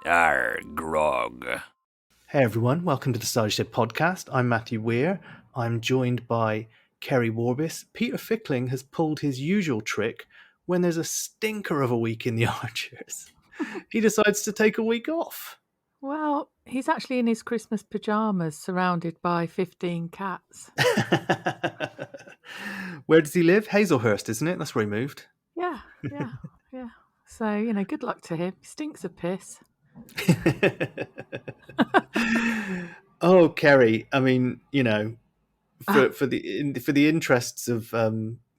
Grog. Hey everyone, welcome to the Starship Podcast. I'm Matthew Weir. I'm joined by Keri Warbis. Peter Fickling has pulled his usual trick when there's a stinker of a week in the Archers. He decides to take a week off. Well, he's actually in his Christmas pyjamas surrounded by 15 cats. Where does he live? Hazelhurst, isn't it? That's where he moved. Yeah. So, good luck to him. He stinks of piss. Oh, Keri, I mean, for the interests of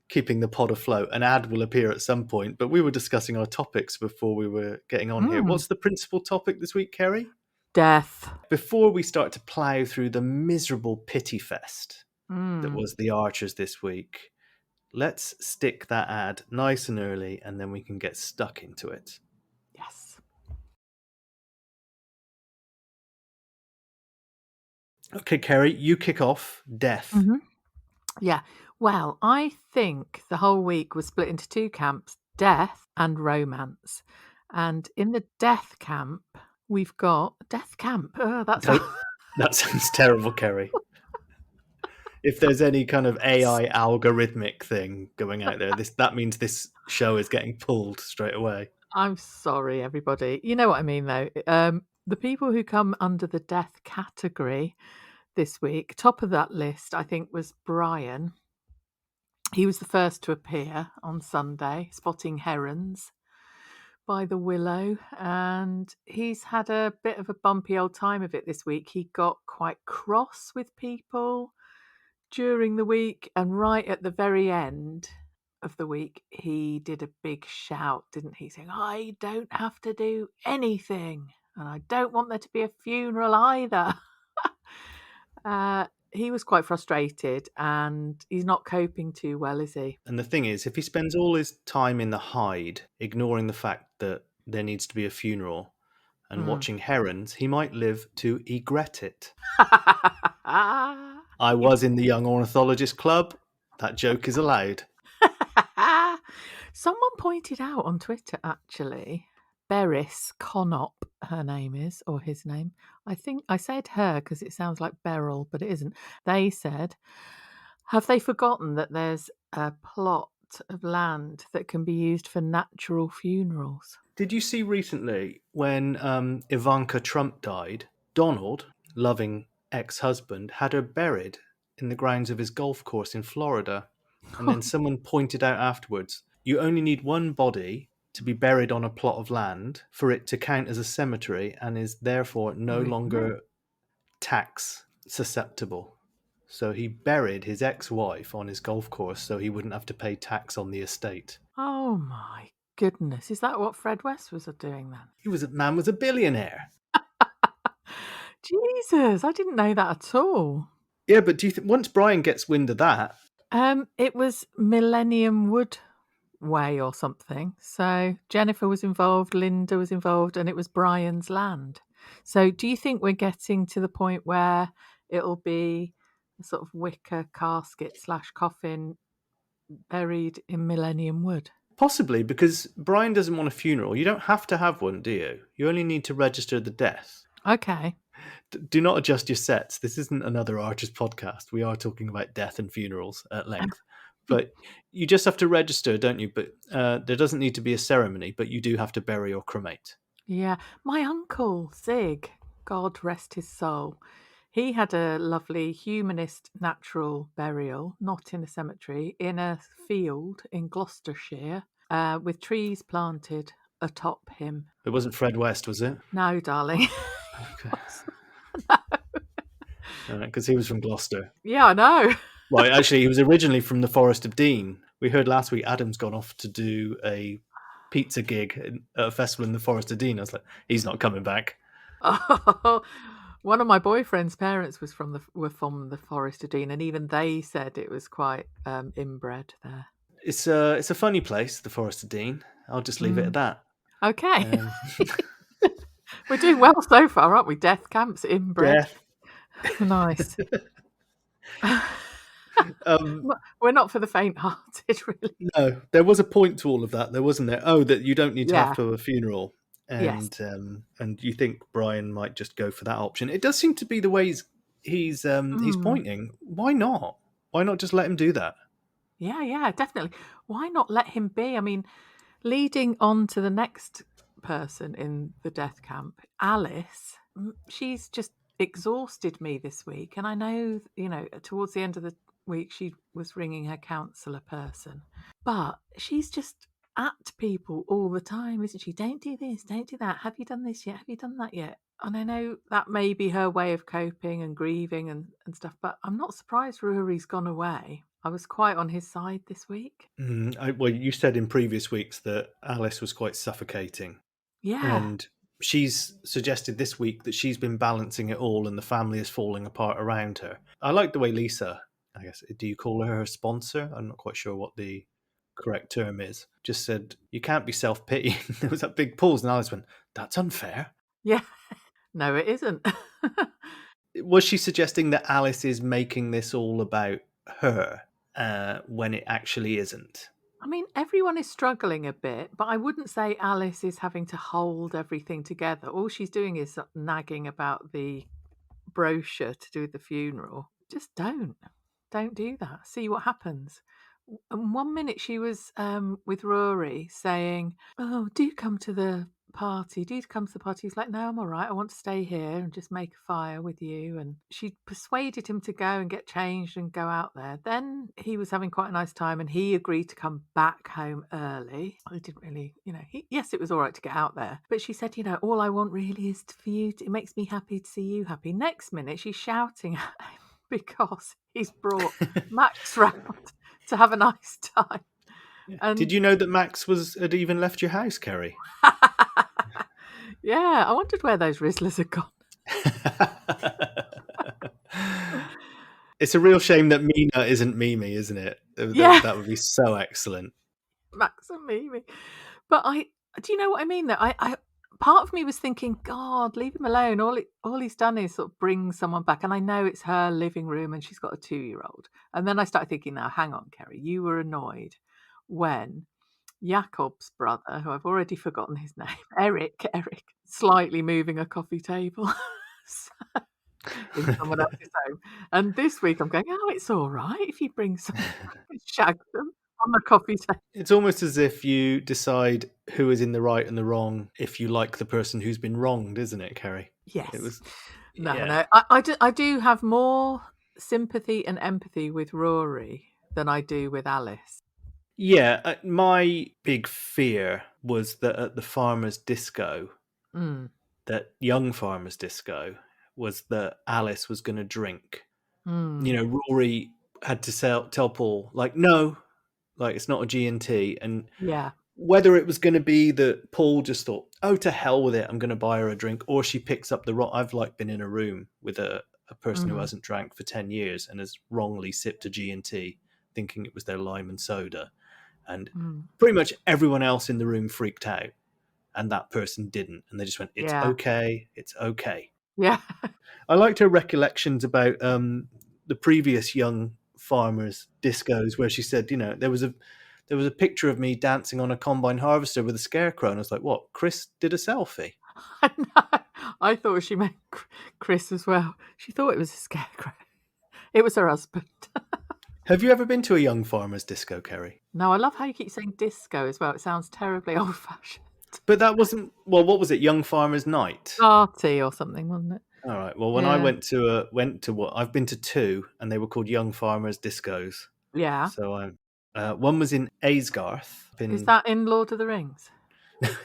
keeping the pod afloat, an ad will appear at some point, but we were discussing our topics before we were getting on here. What's the principal topic this week, Keri? Death. Before we start to plough through the miserable pitifest that was the Archers this week, let's stick that ad nice and early and then we can get stuck into it. Yes. Okay, Keri, you kick off. Death. Mm-hmm. Yeah. Well, I think the whole week was split into two camps, death and romance. And in the death camp, we've got death camp. That sounds terrible, Keri. If there's any kind of AI algorithmic thing going out there, that means this show is getting pulled straight away. I'm sorry, everybody. You know what I mean, though. The people who come under the death category this week, top of that list, I think, was Brian. He was the first to appear on Sunday, spotting herons by the willow, and he's had a bit of a bumpy old time of it this week. He got quite cross with people during the week, and right at the very end of the week, he did a big shout, didn't he? Saying, I don't have to do anything, and I don't want there to be a funeral either. He was quite frustrated, and he's not coping too well, is he? And the thing is, if he spends all his time in the hide, ignoring the fact that there needs to be a funeral and watching herons, he might live to regret it. I was in the Young Ornithologist Club. That joke is allowed. Someone pointed out on Twitter, actually, Beris Conop, her name is, or his name. I think I said her because it sounds like Beryl, but it isn't. They said, have they forgotten that there's a plot of land that can be used for natural funerals? Did you see recently when Ivanka Trump died, Donald, loving ex-husband, had her buried in the grounds of his golf course in Florida? And then someone pointed out afterwards, you only need one body to be buried on a plot of land for it to count as a cemetery and is therefore no longer tax susceptible. So he buried his ex-wife on his golf course so he wouldn't have to pay tax on the estate. Oh my goodness. Is that what Fred West was doing then? Man was a billionaire. Jesus, I didn't know that at all. Yeah, but do you think once Brian gets wind of that? It was Millennium Wood Way or something. So Jennifer was involved, Linda was involved, and it was Brian's land. So do you think we're getting to the point where it'll be a sort of wicker casket / coffin buried in Millennium Wood? Possibly, because Brian doesn't want a funeral. You don't have to have one, do you? You only need to register the death. Okay. Do not adjust your sets. This isn't another Archers podcast. We are talking about death and funerals at length. But you just have to register, don't you? But there doesn't need to be a ceremony, but you do have to bury or cremate. Yeah. My uncle, Zig, God rest his soul, he had a lovely humanist natural burial, not in a cemetery, in a field in Gloucestershire with trees planted atop him. It wasn't Fred West, was it? No, darling. Okay. Because he was from Gloucester. Yeah, I know. Well, actually, he was originally from the Forest of Dean. We heard last week Adam's gone off to do a pizza gig at a festival in the Forest of Dean. I was like, he's not coming back. Oh, one of my boyfriend's parents were from the Forest of Dean, and even they said it was quite inbred there. It's a funny place, the Forest of Dean. I'll just leave it at that. Okay. We're doing well so far, aren't we? Death camps, inbred. Death. Nice. We're not for the faint-hearted, really. No, there was a point to all of that, though, wasn't there? Oh, that you don't need to have to have a funeral. Yes. And you think Brian might just go for that option. It does seem to be the way he's pointing. Why not? Why not just let him do that? Yeah, definitely. Why not let him be? I mean, leading on to the next person in the death camp, Alice, she's just exhausted me this week. And I know, towards the end of the week, she was ringing her counsellor person. But she's just at people all the time, isn't she? Don't do this, don't do that. Have you done this yet? Have you done that yet? And I know that may be her way of coping and grieving and stuff, but I'm not surprised Rory's gone away. I was quite on his side this week. Well, you said in previous weeks that Alice was quite suffocating. Yeah. And she's suggested this week that she's been balancing it all and the family is falling apart around her. I like the way Lisa, I guess, do you call her sponsor? I'm not quite sure what the correct term is. Just said, you can't be self-pitying. There was that big pause and Alice went, that's unfair. Yeah. No, it isn't. Was she suggesting that Alice is making this all about her when it actually isn't? I mean, everyone is struggling a bit, but I wouldn't say Alice is having to hold everything together. All she's doing is nagging about the brochure to do with the funeral. Just don't do that. See what happens. And 1 minute she was with Rory saying, "Oh, do come to the party. Do come to the party." He's like, "No, I'm all right. I want to stay here and just make a fire with you." And she persuaded him to go and get changed and go out there. Then he was having quite a nice time and he agreed to come back home early. I didn't really, yes, it was all right to get out there. But she said, all I want really is for you. It makes me happy to see you happy. Next minute, she's shouting at him because he's brought Max round to have a nice time. And did you know that Max had even left your house, Keri? Yeah, I wondered where those Rizzlers had gone. It's a real shame that Mina isn't Mimi, isn't it? Yeah. That would be so excellent. Max and Mimi. But do you know what I mean though? I part of me was thinking, God, leave him alone. All he's done is sort of bring someone back. And I know it's her living room and she's got a 2-year-old. And then I started thinking, now hang on, Keri, you were annoyed when Jakob's brother, who I've already forgotten his name, Eric, slightly moving a coffee table in someone else's home. And this week I'm going, oh, it's all right if you bring someone and shag them on the coffee table. It's almost as if you decide who is in the right and the wrong if you like the person who's been wronged, isn't it, Keri? Yes. It was. No. Yeah. I do have more sympathy and empathy with Rory than I do with Alice. Yeah, my big fear was that at the farmers' disco, that young farmers' disco, was that Alice was going to drink. Rory had to tell Paul, like, no, like it's not a G&T. And yeah, whether it was going to be that Paul just thought, oh, to hell with it, I'm going to buy her a drink, or she picks up the wrong. I've been in a room with a person who hasn't drank for 10 years and has wrongly sipped a G&T, thinking it was their lime and soda. And pretty much everyone else in the room freaked out, and that person didn't. And they just went, it's okay. It's okay. Yeah. I liked her recollections about the previous young farmers' discos where she said, there was a picture of me dancing on a combine harvester with a scarecrow. And I was like, what? Chris did a selfie? I know. I thought she meant Chris as well. She thought it was a scarecrow. It was her husband. Have you ever been to a young farmers' disco, Keri? No, I love how you keep saying disco as well. It sounds terribly old-fashioned. But that wasn't... Well, what was it? Young Farmers' Night? Party or something, wasn't it? All right. Well, when I went to what I've been to 2, and they were called Young Farmers Discos. Yeah. So one was in Aysgarth. Is that in Lord of the Rings?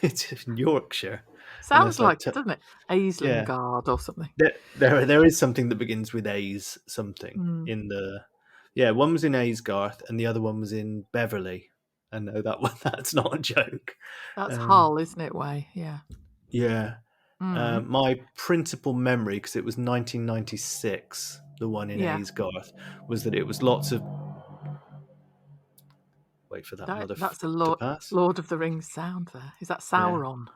It's in Yorkshire. Sounds like it, doesn't it? Aislingard or something. There is something that begins with A's something in the... Yeah, one was in Aysgarth and the other one was in Beverley. I know that one. That's not a joke. That's Hull, isn't it, Way? Yeah. Yeah. My principal memory, because it was 1996, the one in Aysgarth, was that it was lots of... Wait for that That's a to pass. Lord of the Rings sound there. Is that Sauron?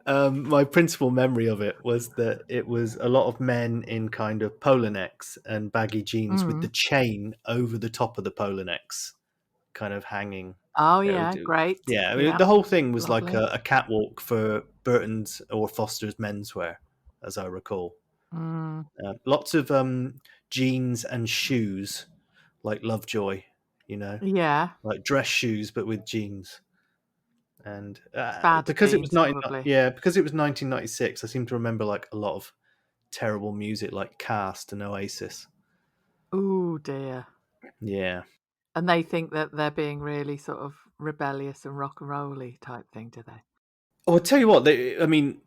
My principal memory of it was that it was a lot of men in kind of polo necks and baggy jeans with the chain over the top of the polo necks kind of hanging. Oh, It'll yeah, do. great. Yeah, I mean, Yeah, the whole thing was like lovely. a catwalk for Burton's or Foster's menswear, as I recall. Mm, Lots of jeans and shoes, like Lovejoy, you know, yeah, like dress shoes but with jeans. And bad because it was jeans, probably. because it was 1996, I seem to remember like a lot of terrible music like Cast and Oasis. Oh, dear. Yeah. And they think that they're being really sort of rebellious and rock and rolly type thing, do they? Oh, I'll tell you what. I mean,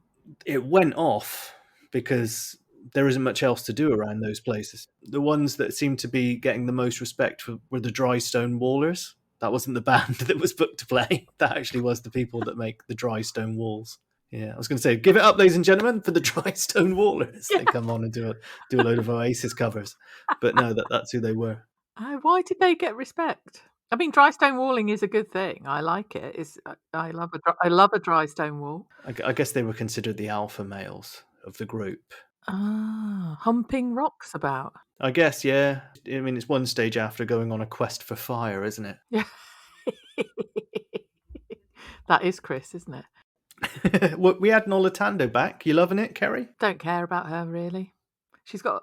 it went off because there isn't much else to do around those places. The ones that seemed to be getting the most respect were the Dry Stone Wallers. That wasn't the band that was booked to play. That actually was the people that make the Dry Stone Walls. Yeah, I was going to say, give it up, ladies and gentlemen, for the Dry Stone Wallers. They Yeah. come on and do a load of Oasis covers, but no, that's who they were. Oh, why did they get respect? I mean, dry stone walling is a good thing. I like it. I love a dry stone wall. I guess they were considered the alpha males of the group. Ah, humping rocks about. I guess, yeah. I mean, it's one stage after going on a quest for fire, isn't it? Yeah. That is Chris, isn't it? Well, we had Nolatando back. You loving it, Kerry? Don't care about her really. She's got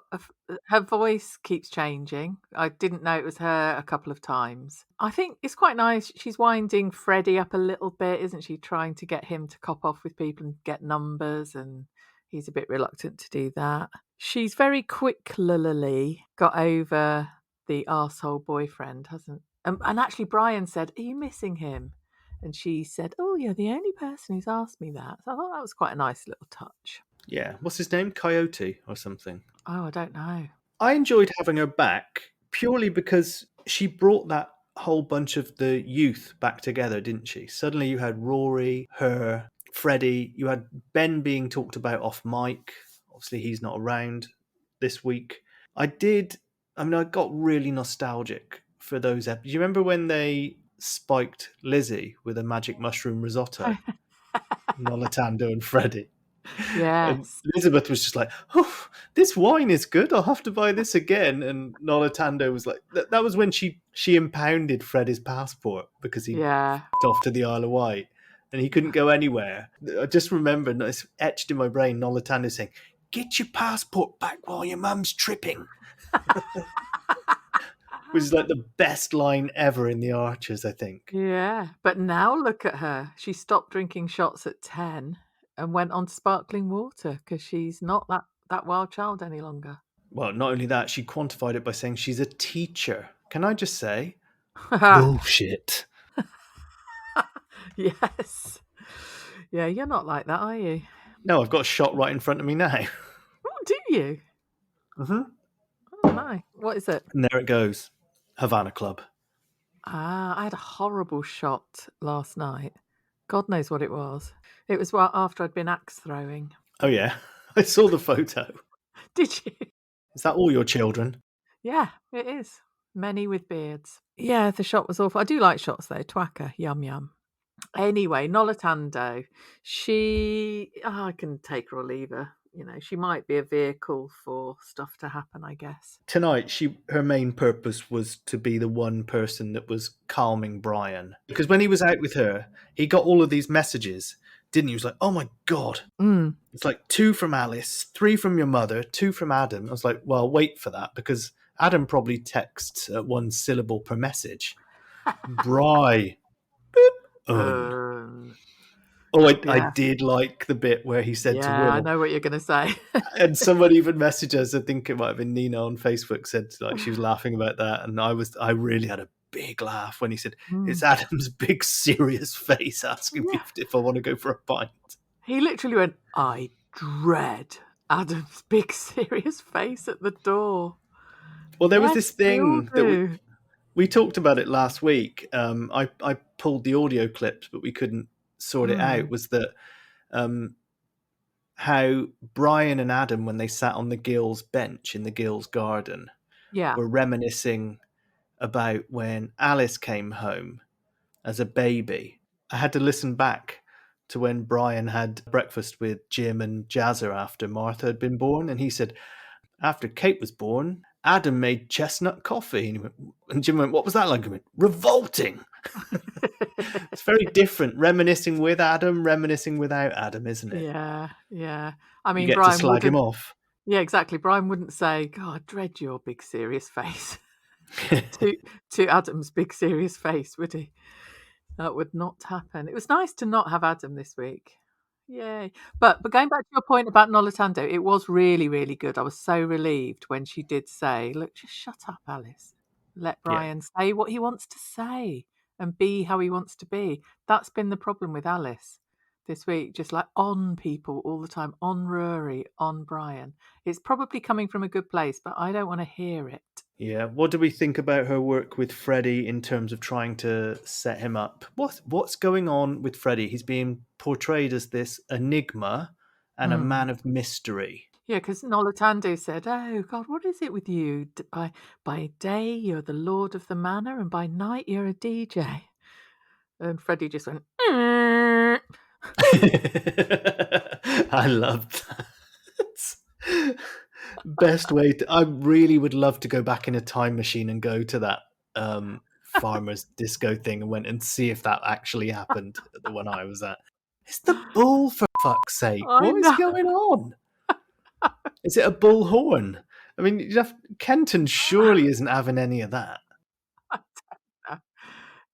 her voice keeps changing. I didn't know it was her a couple of times. I think it's quite nice. She's winding Freddie up a little bit, isn't she? Trying to get him to cop off with people and get numbers, and he's a bit reluctant to do that. She's very quickly got over the arsehole boyfriend, hasn't? And actually, Brian said, "Are you missing him?" And she said, "Oh, you're the only person who's asked me that." So I thought that was quite a nice little touch. Yeah. What's his name? Coyote or something. Oh, I don't know. I enjoyed having her back purely because she brought that whole bunch of the youth back together, didn't she? Suddenly you had Rory, her, Freddie, you had Ben being talked about off mic. Obviously, he's not around this week. I got really nostalgic for those episodes. You remember when they spiked Lizzie with a magic mushroom risotto? Nolatando and Freddie. And Yes. Elizabeth was just like, "Oh, this wine is good. I'll have to buy this again." And Nolatando was like, "That was when she impounded Freddie's passport because he Yeah. off to the Isle of Wight and he couldn't go anywhere." I just remember, and it's etched in my brain, Nolatando saying, "Get your passport back while your mum's tripping," which is like the best line ever in The Archers, I think. Yeah. But now look at her. She stopped drinking shots at 10 and went on to sparkling water because she's not that wild child any longer. Well, not only that, she quantified it by saying she's a teacher. Can I just say, bullshit. Yes. Yeah, you're not like that, are you? No, I've got a shot right in front of me now. Oh, do you? Mm-hmm. Oh, no. What is it? And there it goes. Havana Club. Ah, I had a horrible shot last night. God knows what it was. It was after I'd been axe throwing. Oh, yeah. I saw the photo. Did you? Is that all your children? Yeah, it is. Many with beards. Yeah, the shot was awful. I do like shots though. Twacker, yum yum. Anyway, Nolatando. I can take her or leave her. You know, she might be a vehicle for stuff to happen, I guess. Tonight, her main purpose was to be the one person that was calming Brian. Because when he was out with her, he got all of these messages, didn't he? He was like, "Oh my God." Mm. It's like 2 from Alice, 3 from your mother, 2 from Adam. I was like, well, wait for that because Adam probably texts at 1 syllable per message. Brian. Um, Oh, I yeah. did like the bit where he said to Yeah, I Will, know what you're going to say. and someone even messaged us. I think it might have been Nina on Facebook. Said like she was laughing about that, and I really had a big laugh when he said it's Mm. Adam's big serious face asking me Yeah. if I want to go for a pint. He literally went, I dread Adam's big serious face at the door. Well, there was Yes, this we all thing that do. we talked about it last week. I pulled the audio clips, but we couldn't sort it out. Mm. Was that how Brian and Adam, when they sat on the Gills bench in the Gills garden, Yeah. were reminiscing about when Alice came home as a baby. I had to listen back to when Brian had breakfast with Jim and Jazzer after Martha had been born, and he said, after Kate was born, Adam made chestnut coffee. And Jim went, what was that like? He went, revolting. It's very different. Reminiscing with Adam, reminiscing without Adam, isn't it? Yeah, yeah. I You mean, get to Brian slag him wouldn't. off. Yeah, exactly. Brian wouldn't say, "God, I dread your big serious face," to Adam's big serious face, would he? That would not happen. It was nice to not have Adam this week. Yay! But going back to your point about Nolitando, it was really, really good. I was so relieved when she did say, "Look, just shut up, Alice. Let Yeah. Brian say what he wants to say and be how he wants to be." That's been the problem with Alice this week, just like on people all the time, on Ruairi, on Brian. It's probably coming from a good place, but I don't want to hear it. Yeah. What do we think about her work with Freddie in terms of trying to set him up? What's going on with Freddie? He's being portrayed as this enigma and a man of mystery. Yeah, because Nolitando said, "Oh God, what is it with you? By day you're the lord of the manor, and by night you're a DJ." And Freddie just went, "Mm." I love that. Best way to. I really would love to go back in a time machine and go to that farmer's disco thing and went and see if that actually happened at the one I was at. It's the bull, for fuck's sake. I What is know. going on? Is it a bull horn? I mean, Kenton surely isn't having any of that.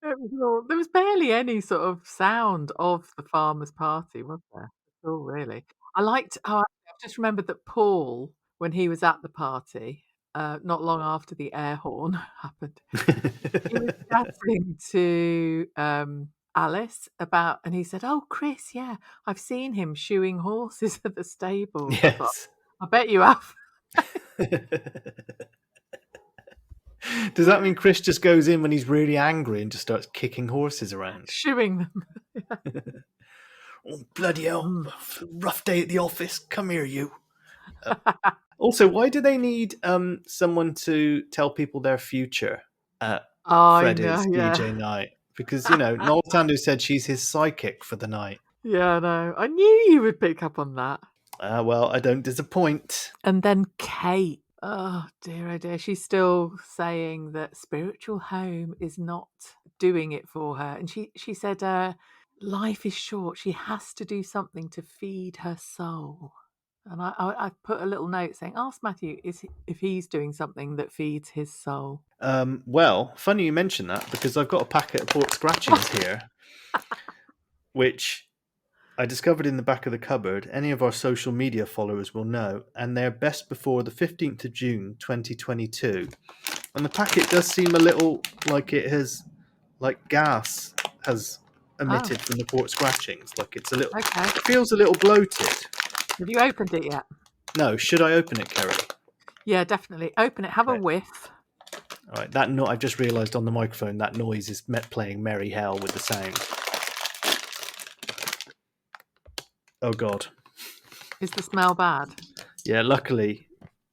There was barely any sort of sound of the farmers' party, was there? At all, really. I liked. Oh, I've just remembered that Paul, when he was at the party, not long after the air horn happened, he was chatting to Alice about, and he said, "Oh, Chris, yeah, I've seen him shoeing horses at the stables." I thought, Yes. I bet you have. Does that mean Chris just goes in when he's really angry and just starts kicking horses around? Shoeing them. Oh, bloody hell. Mm. Rough day at the office. Come here, you. Also, why do they need someone to tell people their future at I know, Freddy's yeah. DJ night? Because, Noel Tandu said she's his psychic for the night. Yeah, I know. I knew you would pick up on that. Well, I don't disappoint. And then Kate. Oh dear, she's still saying that spiritual home is not doing it for her. And she said life is short. She has to do something to feed her soul. And I put a little note saying, ask Matthew if he's doing something that feeds his soul. Well, funny you mention that because I've got a packet of pork scratchings here, which I discovered in the back of the cupboard. Any of our social media followers will know, and they're best before the 15th of June 2022. And the packet does seem a little like it has, like gas has emitted from the pork scratchings. Like it's a little, Okay. it feels a little bloated. Have you opened it yet? No, should I open it, Keri? Yeah, definitely. Open it. Have a whiff. All right, I've just realised on the microphone that noise is playing Merry Hell with the sound. Oh God. Is the smell bad? Yeah, luckily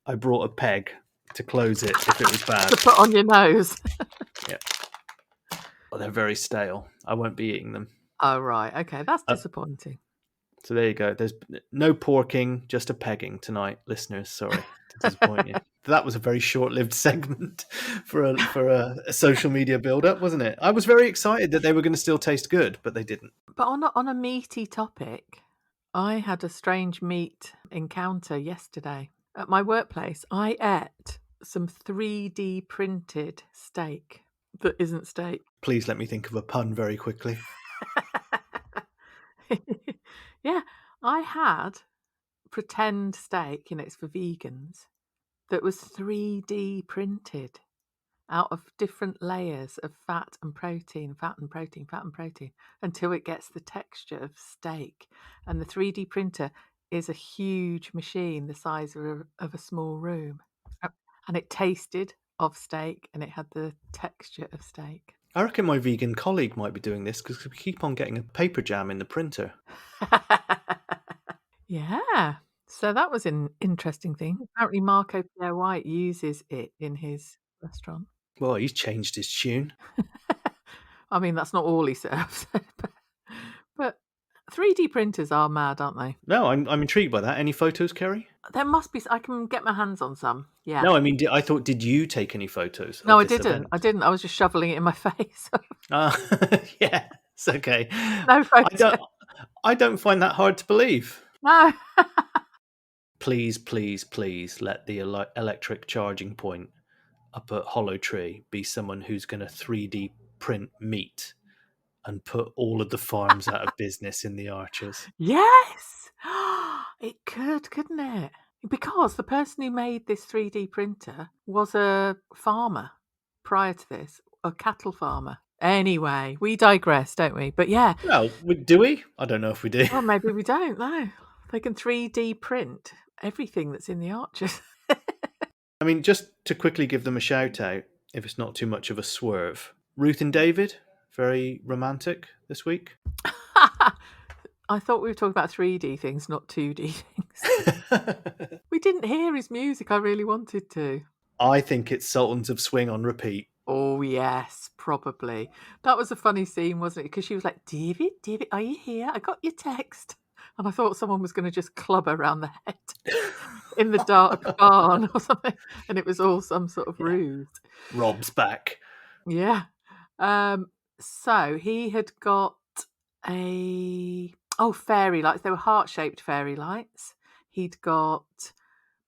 I brought a peg to close it if it was bad. To put on your nose. Yeah. Well, they're very stale. I won't be eating them. Oh, right. Okay, that's disappointing. So there you go. There's no porking, just a pegging tonight, listeners. Sorry to disappoint you. That was a very short-lived segment for a social media build-up, wasn't it? I was very excited that they were going to still taste good, but they didn't. But on a meaty topic, I had a strange meat encounter yesterday. At my workplace, I ate some 3D printed steak that isn't steak. Please let me think of a pun very quickly. Yeah, I had pretend steak, it's for vegans, that was 3D printed out of different layers of fat and protein, until it gets the texture of steak. And the 3D printer is a huge machine the size of a small room. And it tasted of steak and it had the texture of steak. I reckon my vegan colleague might be doing this because we keep on getting a paper jam in the printer. Yeah. So that was an interesting thing. Apparently Marco Pierre White uses it in his restaurant. Well, he's changed his tune. I mean, that's not all he serves. But 3D printers are mad, aren't they? No, I'm intrigued by that. Any photos, Keri? There must be. I can get my hands on some. Yeah. No, I mean, I thought, did you take any photos No, of I this didn't. I event? didn't. I was just shoveling it in my face. Yeah, it's okay. No photo. I don't find that hard to believe. No. Please, please, please let the electric charging point up at Hollow Tree be someone who's going to 3D print meat and put all of the farms out of business in the Arches. Yes. It could, couldn't it? Because the person who made this 3D printer was a farmer prior to this, a cattle farmer. Anyway, we digress, don't we? But yeah. Well, do we? I don't know if we do. Well, maybe we don't, no. They can 3D print everything that's in the Arches. I mean, just to quickly give them a shout out, if it's not too much of a swerve. Ruth and David, very romantic this week. I thought we were talking about 3D things, not 2D things. We didn't hear his music. I really wanted to. I think it's Sultans of Swing on repeat. Oh, yes, probably. That was a funny scene, wasn't it? Because she was like, David, are you here? I got your text. And I thought someone was going to just club her around the head in the dark barn or something. And it was all some sort of ruse. Rob's back. Yeah. So he had got fairy lights. They were heart-shaped fairy lights. He'd got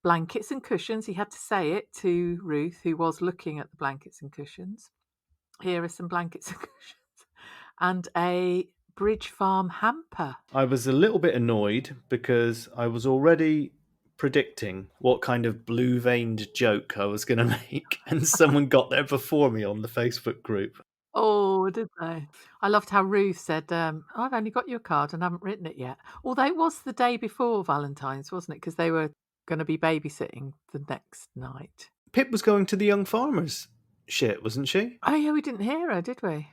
blankets and cushions. He had to say it to Ruth, who was looking at the blankets and cushions. Here are some blankets and cushions. And a Bridge Farm hamper. I was a little bit annoyed because I was already predicting what kind of blue-veined joke I was going to make, and someone got there before me on the Facebook group. Oh, did they? I loved how Ruth said, I've only got your card and haven't written it yet. Although it was the day before Valentine's, wasn't it? Because they were going to be babysitting the next night. Pip was going to the Young Farmers shit, wasn't she? Oh, yeah, we didn't hear her, did we?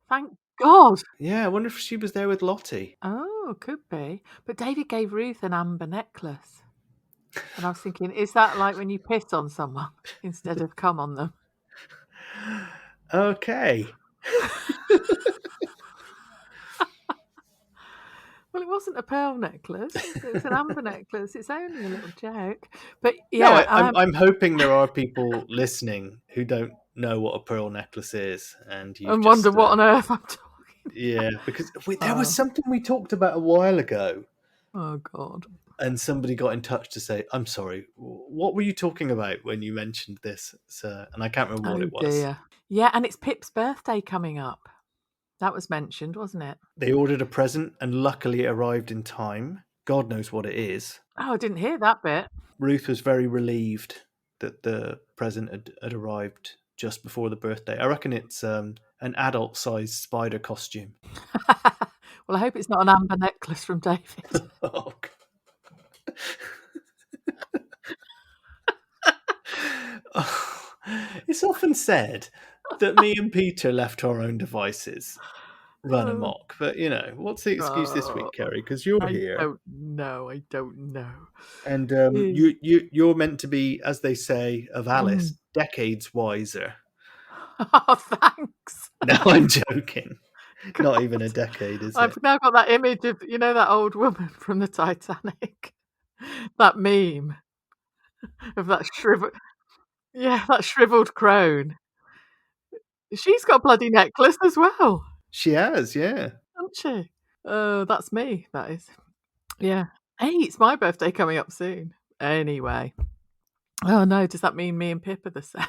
Thank God. Yeah, I wonder if she was there with Lottie. Oh, could be. But David gave Ruth an amber necklace. And I was thinking, is that like when you piss on someone instead of come on them? Okay. Well, it wasn't a pearl necklace. It was an amber necklace. It's only a little joke. But yeah. No, I'm hoping there are people listening who don't know what a pearl necklace is. And wonder what on earth I'm talking about. Yeah, because there was something we talked about a while ago. Oh, God. And somebody got in touch to say, I'm sorry, what were you talking about when you mentioned this, sir? And I can't remember what it was. Dear. Yeah, and it's Pip's birthday coming up. That was mentioned, wasn't it? They ordered a present and luckily it arrived in time. God knows what it is. Oh, I didn't hear that bit. Ruth was very relieved that the present had arrived just before the birthday. I reckon it's an adult-sized spider costume. Well, I hope it's not an amber necklace from David. Oh, God. It's often said that me and Peter left to our own devices run amok, but what's the excuse this week, Keri? Because you're here. I don't know. And you're meant to be, as they say of Alice, decades wiser. Oh, thanks. No, I'm joking. God. Not even a decade, is it? I've now got that image of that old woman from the Titanic, that meme of that shriveled crone. She's got a bloody necklace as well. She has, yeah. Hasn't she? That's me, that is. Yeah. Hey, it's my birthday coming up soon. Anyway. Oh no, does that mean me and Pip are the same?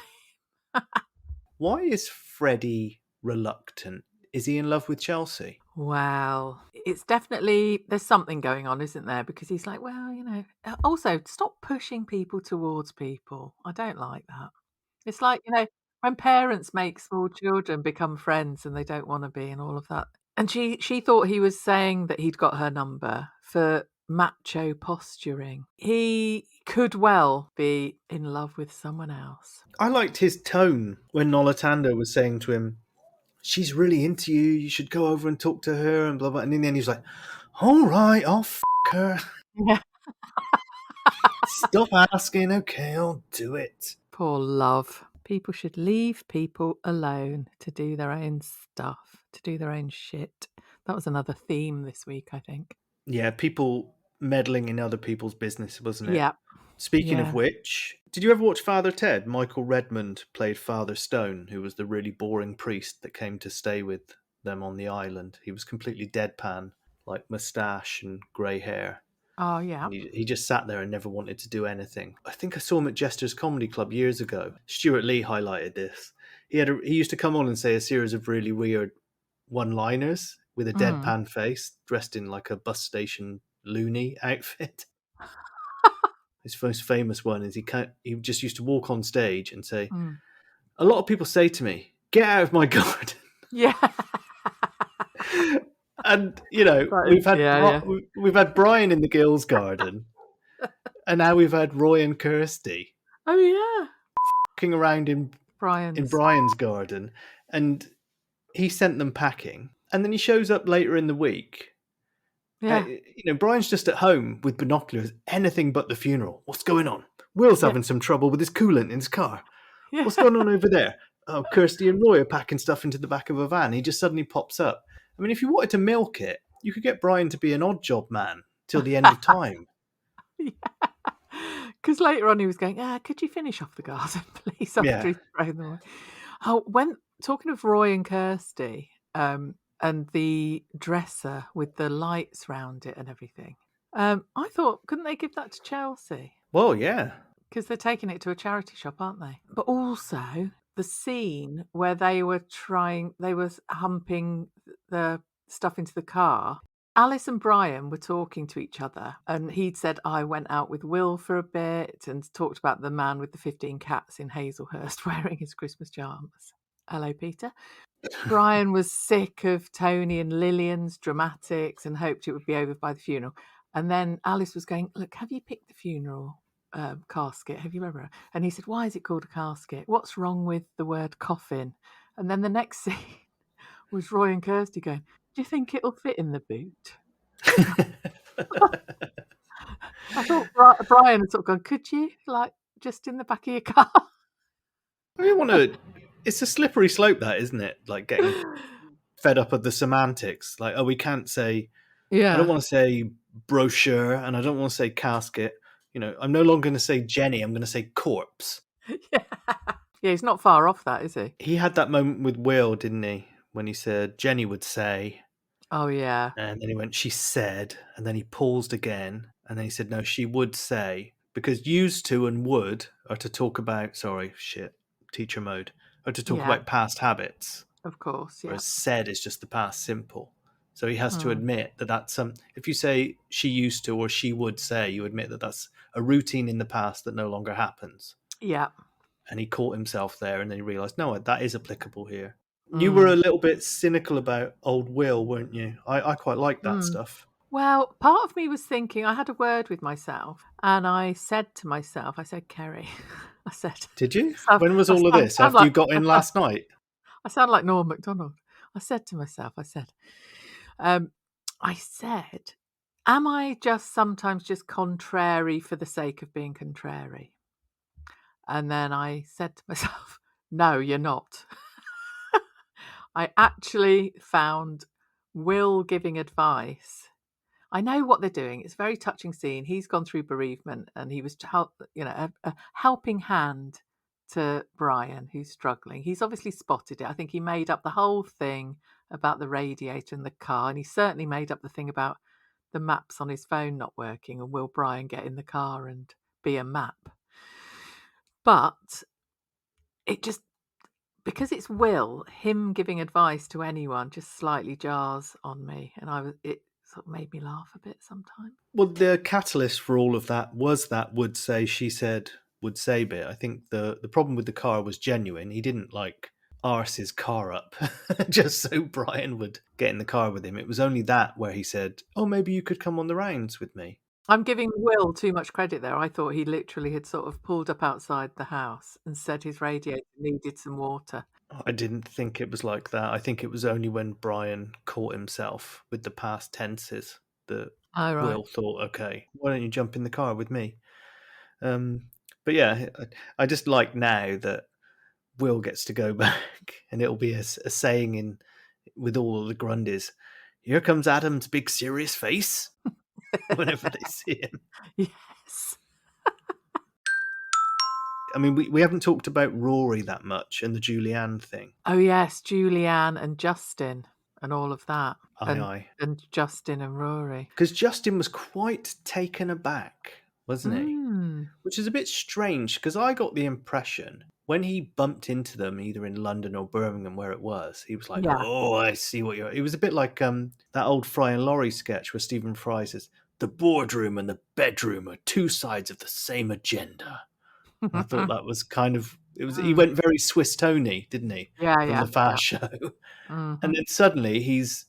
Why is Freddie reluctant? Is he in love with Chelsea? Well, it's definitely, there's something going on, isn't there? Because he's like, well, also stop pushing people towards people. I don't like that. It's like, when parents make small children become friends and they don't want to be and all of that. And she thought he was saying that he'd got her number for macho posturing. He could well be in love with someone else. I liked his tone when Nolatanda was saying to him, she's really into you, you should go over and talk to her and blah, blah. And in the end, he was like, all right, I'll f*** her. Yeah. Stop asking, okay, I'll do it. Poor love. People should leave people alone to do their own stuff, to do their own shit. That was another theme this week, I think. Yeah, people meddling in other people's business, wasn't it? Yeah. Speaking of Yeah. which, did you ever watch Father Ted? Michael Redmond played Father Stone, who was the really boring priest that came to stay with them on the island. He was completely deadpan, like moustache and grey hair. Oh, yeah. And he just sat there and never wanted to do anything. I think I saw him at Jester's Comedy Club years ago. Stuart Lee highlighted this. He used to come on and say a series of really weird one-liners with a Mm. deadpan face, dressed in like a bus station loony outfit. His most famous one is he just used to walk on stage and say, Mm. "A lot of people say to me, 'Get out of my garden.'" Yeah. And That is, yeah. we've had Brian in the Gills garden, and now we've had Roy and Kirsty Oh, yeah. fucking around in Brian's. Brian's garden, and he sent them packing, and then he shows up later in the week. Yeah. Brian's just at home with binoculars, anything but the funeral. What's going on? Will's Yeah. having some trouble with his coolant in his car. Yeah. What's going on over there? Oh, Kirsty and Roy are packing stuff into the back of a van. He just suddenly pops up. I mean, if you wanted to milk it, you could get Brian to be an odd job man till the end of time. Because later on he was going, could you finish off the garden, please, after he's thrown them away. Oh, when talking of Roy and Kirsty, and the dresser with the lights round it and everything, I thought, couldn't they give that to Chelsea? Well, yeah. Because they're taking it to a charity shop, aren't they? But also the scene where they were humping the stuff into the car. Alice and Brian were talking to each other, and he'd said, I went out with Will for a bit, and talked about the man with the 15 cats in Hazelhurst wearing his Christmas charms. Hello, Peter. Brian was sick of Tony and Lillian's dramatics and hoped it would be over by the funeral. And then Alice was going, look, have you picked the funeral casket? Have you ever? And he said, why is it called a casket? What's wrong with the word coffin? And then the next scene was Roy and Kirsty going, do you think it'll fit in the boot? I thought Brian had sort of gone, could you? Like, just in the back of your car? It's a slippery slope, that, isn't it? Like getting fed up of the semantics. Like, we can't say, I don't want to say brochure, and I don't want to say casket. I'm no longer going to say Jenny, I'm going to say corpse. Yeah, he's not far off that, is he? He had that moment with Will, didn't he? When he said, Jenny would say. Oh, yeah. And then he went, she said, and then he paused again, and then he said, no, she would say. Because used to and would are to talk about, teacher mode, or to talk about past habits. Of course, yeah. Whereas said is just the past simple. So he has to admit that that's if you say she used to or she would say, you admit that that's a routine in the past that no longer happens. Yeah. And he caught himself there, and then he realised, no, that is applicable here. You were a little bit cynical about old Will, weren't you? I quite like that stuff. Well, part of me was thinking, I had a word with myself, and I said to myself, Kerry, I said... Did you? When was all of this? After you got in last night? I sound like Norm Macdonald. I said to myself, am I sometimes just contrary for the sake of being contrary? And then I said to myself, no, you're not. I actually found Will giving advice. I know what they're doing. It's a very touching scene. He's gone through bereavement, and he was a helping hand to Brian, who's struggling. He's obviously spotted it. I think he made up the whole thing about the radiator in the car, and he certainly made up the thing about the maps on his phone not working, and will Brian get in the car and be a map? But it just, because it's Will, him giving advice to anyone just slightly jars on me, and it sort of made me laugh a bit sometimes. Well, the catalyst for all of that was that would say, she said, would say bit. I think the problem with the car was genuine. He didn't arse his car up just so Brian would get in the car with him. It was only that where he said, oh, maybe you could come on the rounds with me. I'm giving Will too much credit there. I thought he literally had sort of pulled up outside the house and said his radiator needed some water. I didn't think it was like that. I think it was only when Brian caught himself with the past tenses that Will thought, okay, why don't you jump in the car with me? But yeah, I just like now that Will gets to go back, and it'll be a saying with all of the Grundys. here comes Adam's big serious face whenever they see him. Yes. I mean, we haven't talked about Rory that much and the Julianne thing. Oh yes, Julianne and Justin and all of that. Aye. And Justin and Rory. Because Justin was quite taken aback, wasn't he? Mm. Which is a bit strange, because I got the impression when he bumped into them, either in London or Birmingham, where it was, he was like, Yeah. oh, I see what you're... It was a bit like that old Fry and Laurie sketch where Stephen Fry says, the boardroom and the bedroom are two sides of the same agenda. I thought that was kind of... He went very Swiss Tony, didn't he? From the Fast Show. Mm-hmm. And then suddenly he's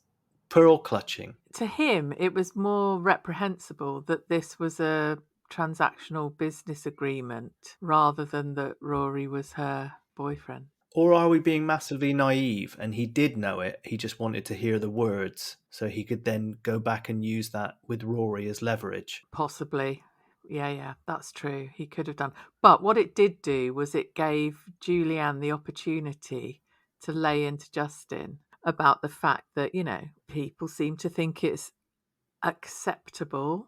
pearl clutching. To him, it was more reprehensible that this was a transactional business agreement rather than that Rory was her boyfriend. Or are we being massively naive and he did know it, he just wanted to hear the words so he could then go back and use that with Rory as leverage? Possibly. Yeah, that's true. He could have done. But what it did do was it gave Julianne the opportunity to lay into Justin about the fact that, people seem to think it's acceptable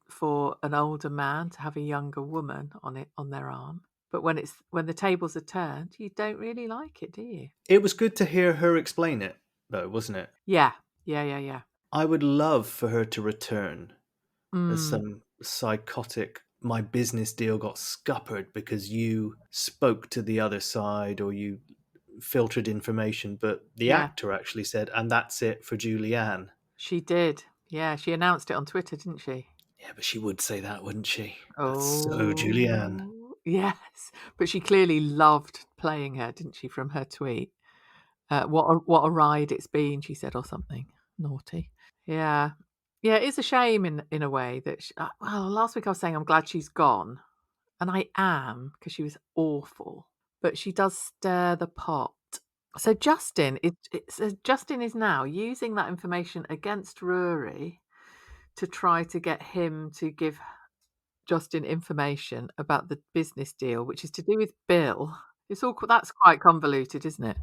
for an older man to have a younger woman on their arm. But when the tables are turned, you don't really like it, do you? It was good to hear her explain it, though, wasn't it? Yeah. I would love for her to return as some psychotic, my business deal got scuppered because you spoke to the other side or you filtered information, but the actor actually said, and that's it for Julianne. She did. Yeah, she announced it on Twitter, didn't she? Yeah, but she would say that, wouldn't she? That's so Julianne. Yes, but she clearly loved playing her, didn't she, from her tweet? What a ride it's been, she said, or something naughty. Yeah, it's a shame in a way that. Last week I was saying I'm glad she's gone, and I am, because she was awful. But she does stir the pot. So Justin is now using that information against Ruairi to try to get him to give Justin information about the business deal, which is to do with Bill. That's quite convoluted, isn't it?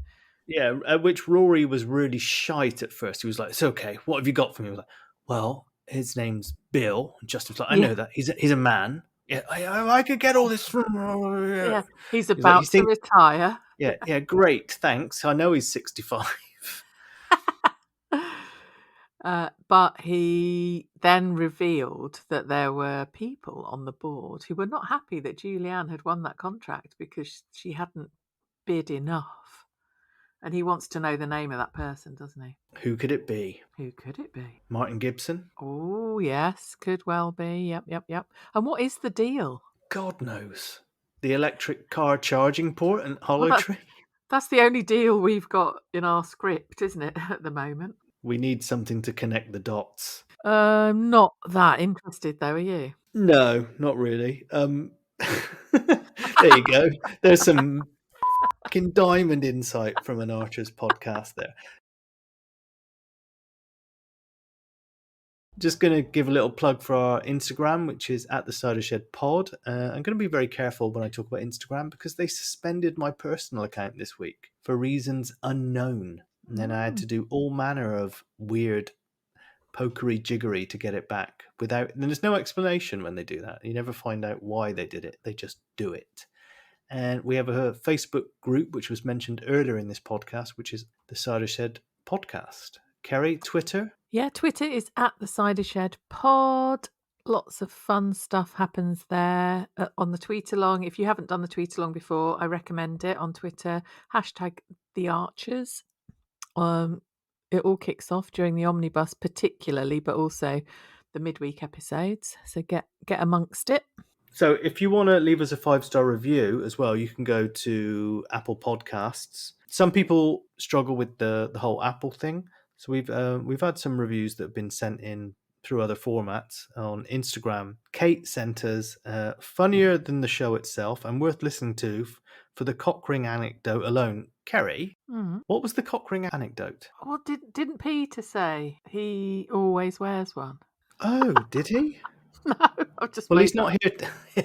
Yeah, at which Rory was really shite at first. He was like, "It's okay. What have you got for me?" He was like, "Well, his name's Bill." And Justin was like, "I know that. He's a man. Yeah, I could get all this from." Yeah, he's like, about to retire. Yeah, great, thanks. I know he's 65. But he then revealed that there were people on the board who were not happy that Julianne had won that contract because she hadn't bid enough. And he wants to know the name of that person, doesn't he? Who could it be? Martin Gibson? Oh, yes, could well be. Yep. And what is the deal? God knows. The electric car charging port and Hollow Tree? That's the only deal we've got in our script, isn't it, at the moment? We need something to connect the dots. Not that interested, though, are you? No, not really. There you go. There's some fucking diamond insight from an Archer's podcast there. Just going to give a little plug for our Instagram, which is @thecidershed_pod. I'm going to be very careful when I talk about Instagram because they suspended my personal account this week for reasons unknown. And then I had to do all manner of weird pokery jiggery to get it back and there's no explanation when they do that. You never find out why they did it. They just do it. And we have a Facebook group, which was mentioned earlier in this podcast, which is the Cider Shed Podcast. Keri, Twitter? Yeah, Twitter is @thecidershed_pod. Lots of fun stuff happens there on the tweet along. If you haven't done the tweet along before, I recommend it on Twitter. #TheArchers. It all kicks off during the omnibus, particularly, but also the midweek episodes. So get amongst it. So if you want to leave us a 5-star review as well, you can go to Apple Podcasts. Some people struggle with the whole Apple thing. So we've had some reviews that have been sent in through other formats on Instagram. Kate sent us funnier than the show itself and worth listening to for the cock ring anecdote alone. Keri, what was the cock ring anecdote? Well, didn't Peter say he always wears one? Oh, did he? No, I've just. Well, he's not here.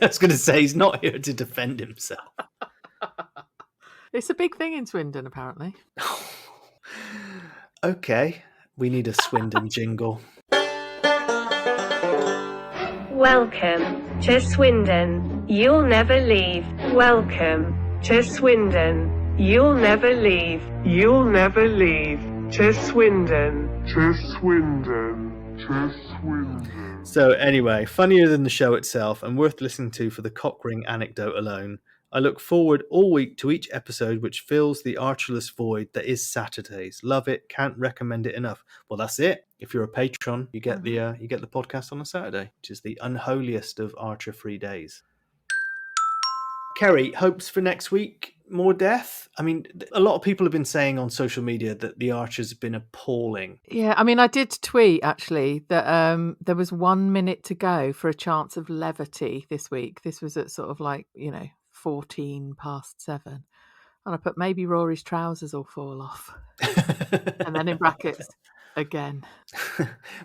I was going to say he's not here to defend himself. It's a big thing in Swindon, apparently. Okay. We need a Swindon jingle. Welcome to Swindon. You'll never leave. Welcome to Swindon. You'll never leave. You'll never leave. To Swindon. To Swindon. To Swindon. So anyway, funnier than the show itself and worth listening to for the cockring anecdote alone. I look forward all week to each episode which fills the archerless void that is Saturdays. Love it, can't recommend it enough. Well, that's it. If you're a patron, you get the podcast on a Saturday, which is the unholiest of Archer-free days. Keri, hopes for next week? More death? I mean, a lot of people have been saying on social media that the Archers have been appalling. Yeah, I mean, I did tweet actually that there was 1 minute to go for a chance of levity this week. This was at sort of 14 past 7. And I put maybe Rory's trousers will fall off. And then in brackets, again.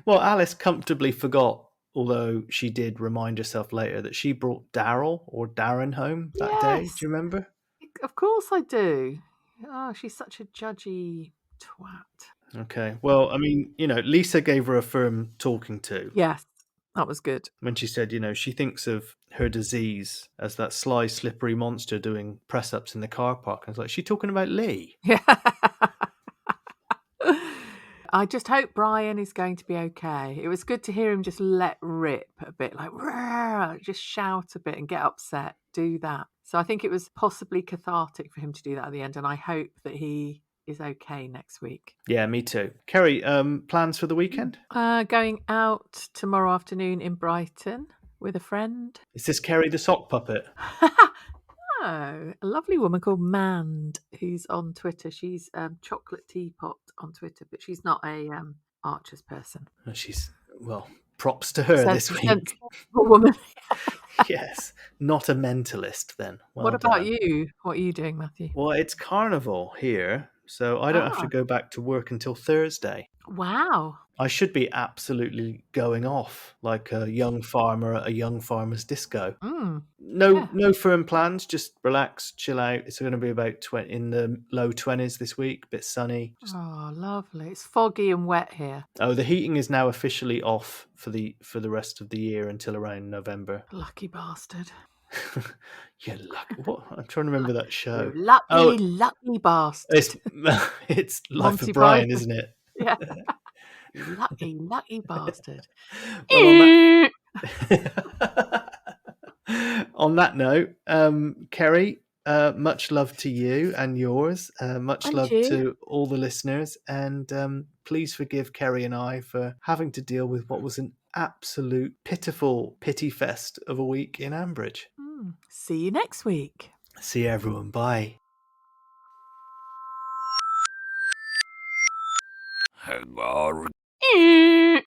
Well, Alice comfortably forgot, although she did remind herself later that she brought Darren home that day. Do you remember? Of course I do. Oh, she's such a judgy twat. Okay. Well, I mean, Lisa gave her a firm talking to. Yes, that was good. When she said, she thinks of her disease as that sly, slippery monster doing press-ups in the car park. I was like, is she talking about Lee? Yeah. I just hope Brian is going to be okay. It was good to hear him just let rip a bit, just shout a bit and get upset. Do that. So I think it was possibly cathartic for him to do that at the end, and I hope that he is okay next week. Yeah, me too. Keri, plans for the weekend? Going out tomorrow afternoon in Brighton with a friend. Is this Keri the sock puppet? No, a lovely woman called Mand who's on Twitter. She's Chocolate Teapot on Twitter, but she's not a Archers person. Props to her this week. Woman. Yes, not a mentalist then. What about you? What are you doing, Matthew? Well, it's carnival here, so I don't have to go back to work until Thursday. Wow. I should be absolutely going off like a young farmer at a young farmer's disco. No firm plans, just relax, chill out. It's going to be about in the low 20s this week, a bit sunny. Oh, lovely. It's foggy and wet here. Oh, the heating is now officially off for the rest of the year until around November. Lucky bastard. Yeah, lucky. What? I'm trying to remember that show. Lucky bastard. It's Life Monty of Brian, Python. isn't it? Yeah. Lucky bastard. Well, on that note, Keri, much love to you and yours. Much love to all the listeners. And please forgive Keri and I for having to deal with what was an absolute pitiful pity fest of a week in Ambridge. See you next week. See you, everyone. Bye. Hang on.